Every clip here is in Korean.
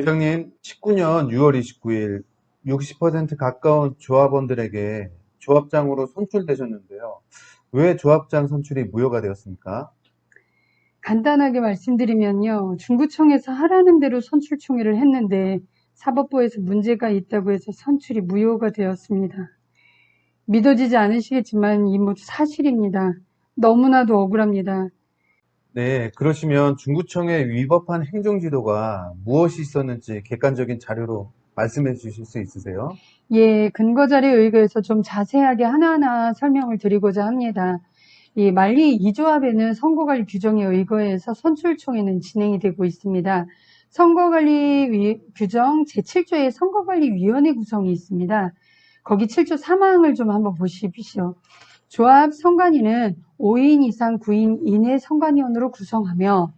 회장님, 19년 6월 29일 60% 가까운 조합원들에게 조합장으로 선출되셨는데요. 왜 조합장 선출이 무효가 되었습니까? 간단하게 말씀드리면요. 중구청에서 하라는 대로 선출총회를 했는데 사법부에서 문제가 있다고 해서 선출이 무효가 되었습니다. 믿어지지 않으시겠지만 이 모두 사실입니다. 너무나도 억울합니다. 네, 그러시면 중구청의 위법한 행정지도가 무엇이 있었는지 객관적인 자료로 말씀해 주실 수 있으세요? 예, 근거 자료에 의거해서 좀 자세하게 하나하나 설명을 드리고자 합니다. 이 만리 2조합에는 선거관리 규정에 의거해서 선출총회는 진행이 되고 있습니다. 선거관리 규정 제7조에 선거관리위원회 구성이 있습니다. 거기 7조 3항을 좀 한번 보십시오. 조합 선관위는 5인 이상 9인 이내 선관위원으로 구성하며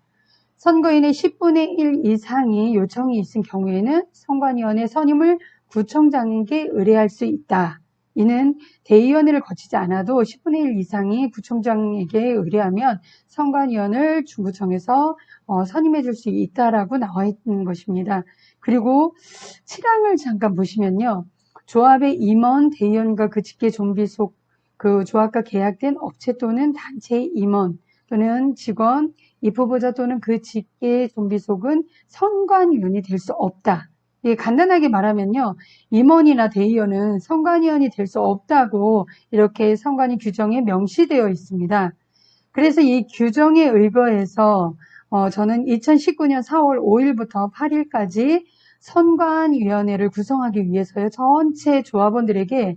선거인의 10분의 1 이상이 요청이 있은 경우에는 선관위원회 선임을 구청장에게 의뢰할 수 있다. 이는 대의원회를 거치지 않아도 10분의 1 이상이 구청장에게 의뢰하면 선관위원을 중구청에서 선임해 줄 수 있다라고 나와 있는 것입니다. 그리고 7항을 잠깐 보시면요. 조합의 임원, 대의원과 그 직계 좀비 속 그 조합과 계약된 업체 또는 단체의 임원 또는 직원, 입후보자 또는 그 직계 좀비 속은 선관위원이 될 수 없다. 예, 간단하게 말하면요. 임원이나 대의원은 선관위원이 될 수 없다고 이렇게 선관위 규정에 명시되어 있습니다. 그래서 이 규정에 의거해서 저는 2019년 4월 5일부터 8일까지 선관위원회를 구성하기 위해서요. 전체 조합원들에게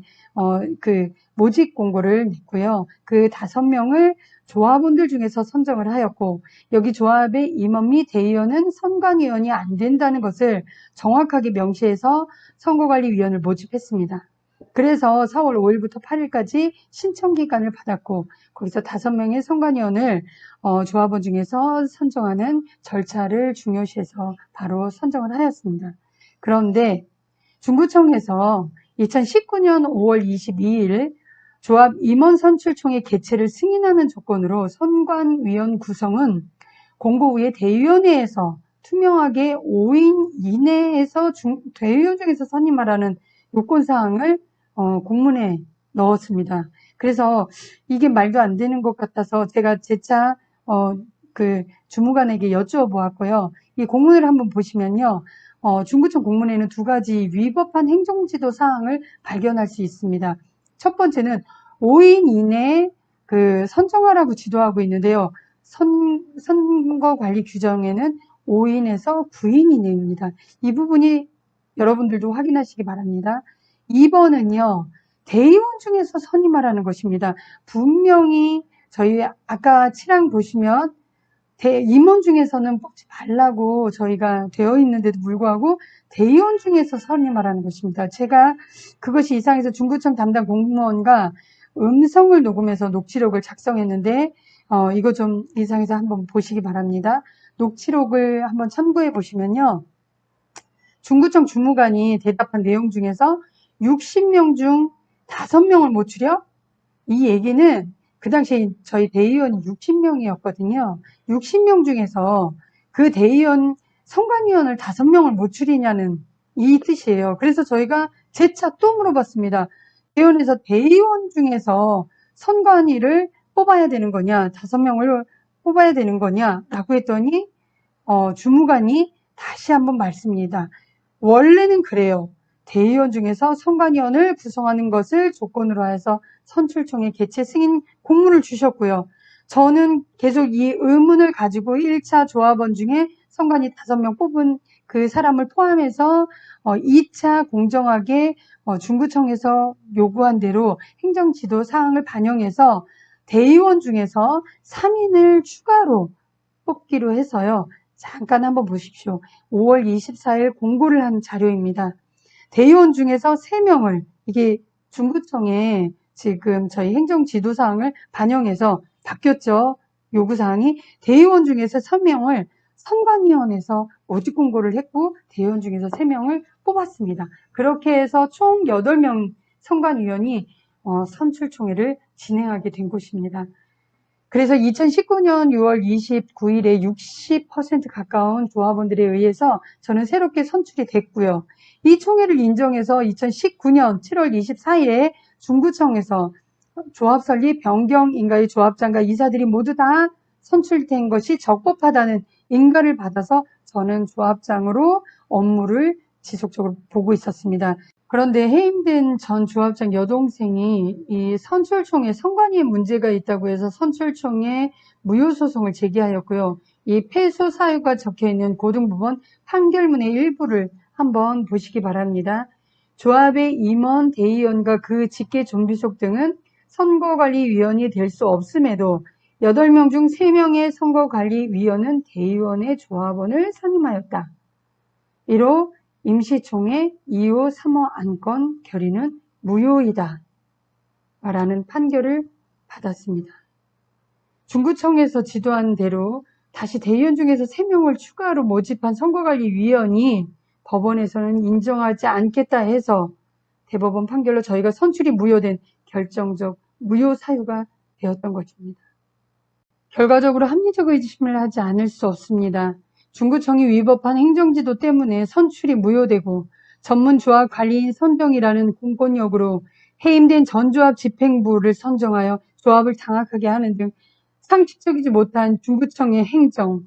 그 모집 공고를 냈고요. 그 5명을 조합원들 중에서 선정을 하였고 여기 조합의 임원 및 대의원은 선관위원이 안 된다는 것을 정확하게 명시해서 선거관리위원을 모집했습니다. 그래서 4월 5일부터 8일까지 신청 기간을 받았고 거기서 5명의 선관위원을 조합원 중에서 선정하는 절차를 중요시해서 바로 선정을 하였습니다. 그런데 중구청에서 2019년 5월 22일 조합 임원 선출총회 개최를 승인하는 조건으로 선관위원 구성은 공고 후에 대의원회에서 투명하게 5인 이내에서 대의원 중에서 선임하라는 요건사항을 공문에 넣었습니다. 그래서 이게 말도 안 되는 것 같아서 제가 재차 그 주무관에게 여쭈어보았고요. 이 공문을 한번 보시면요. 중구청 공문에는 2가지 위법한 행정지도 사항을 발견할 수 있습니다. 첫 번째는 5인 이내에 그 선정하라고 지도하고 있는데요. 선거관리 규정에는 5인에서 9인 이내입니다. 이 부분이 여러분들도 확인하시기 바랍니다. 2번은요. 대의원 중에서 선임하라는 것입니다. 분명히 저희 아까 7항 보시면 임원 중에서는 뽑지 말라고 저희가 되어 있는데도 불구하고 대의원 중에서 선임하라는 것입니다. 제가 그것이 이상해서 중구청 담당 공무원과 음성을 녹음해서 녹취록을 작성했는데 이거 좀 이상해서 한번 보시기 바랍니다. 녹취록을 한번 참고해 보시면요. 중구청 주무관이 대답한 내용 중에서 60명 중 5명을 못 추려? 이 얘기는 그 당시에 저희 대의원이 60명이었거든요. 60명 중에서 그 대의원 선관위원을 5명을 못 추리냐는 이 뜻이에요. 그래서 저희가 재차 또 물어봤습니다. 대의원에서 대의원 중에서 선관위를 뽑아야 되는 거냐, 5명을 뽑아야 되는 거냐라고 했더니 주무관이 다시 한번 말씀입니다. 원래는 그래요. 대의원 중에서 선관위원을 구성하는 것을 조건으로 해서 선출총회 개최 승인 공문을 주셨고요. 저는 계속 이 의문을 가지고 1차 조합원 중에 선관위 5명 뽑은 그 사람을 포함해서 2차 공정하게 중구청에서 요구한 대로 행정지도 사항을 반영해서 대의원 중에서 3인을 추가로 뽑기로 해서요. 잠깐 한번 보십시오. 5월 24일 공고를 한 자료입니다. 대의원 중에서 3명을 이게 중구청에 지금 저희 행정지도사항을 반영해서 바뀌었죠. 요구사항이 대의원 중에서 3명을 선관위원회에서 모집 공고를 했고 대의원 중에서 3명을 뽑았습니다. 그렇게 해서 총 8명 선관위원이 선출총회를 진행하게 된 것입니다. 그래서 2019년 6월 29일에 60% 가까운 조합원들에 의해서 저는 새롭게 선출이 됐고요. 이 총회를 인정해서 2019년 7월 24일에 중구청에서 조합 설립 변경 인가의 조합장과 이사들이 모두 다 선출된 것이 적법하다는 인가를 받아서 저는 조합장으로 업무를 지속적으로 보고 있었습니다. 그런데 해임된 전 조합장 여동생이 이 선출총회 선관위에 문제가 있다고 해서 선출총회 무효소송을 제기하였고요. 이 패소 사유가 적혀 있는 고등법원 판결문의 일부를 한번 보시기 바랍니다. 조합의 임원, 대의원과 그 직계 좀비속 등은 선거관리위원이 될 수 없음에도 8명 중 3명의 선거관리위원은 대의원의 조합원을 선임하였다. 이로 임시총회 2호 3호 안건 결의는 무효이다. 라는 판결을 받았습니다. 중구청에서 지도한 대로 다시 대의원 중에서 3명을 추가로 모집한 선거관리위원이 법원에서는 인정하지 않겠다 해서 대법원 판결로 저희가 선출이 무효된 결정적 무효 사유가 되었던 것입니다. 결과적으로 합리적 의심을 하지 않을 수 없습니다. 중구청이 위법한 행정지도 때문에 선출이 무효되고 전문조합 관리인 선정이라는 공권력으로 해임된 전조합 집행부를 선정하여 조합을 장악하게 하는 등 상식적이지 못한 중구청의 행정.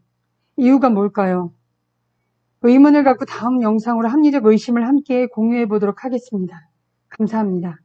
이유가 뭘까요? 의문을 갖고 다음 영상으로 합리적 의심을 함께 공유해 보도록 하겠습니다. 감사합니다.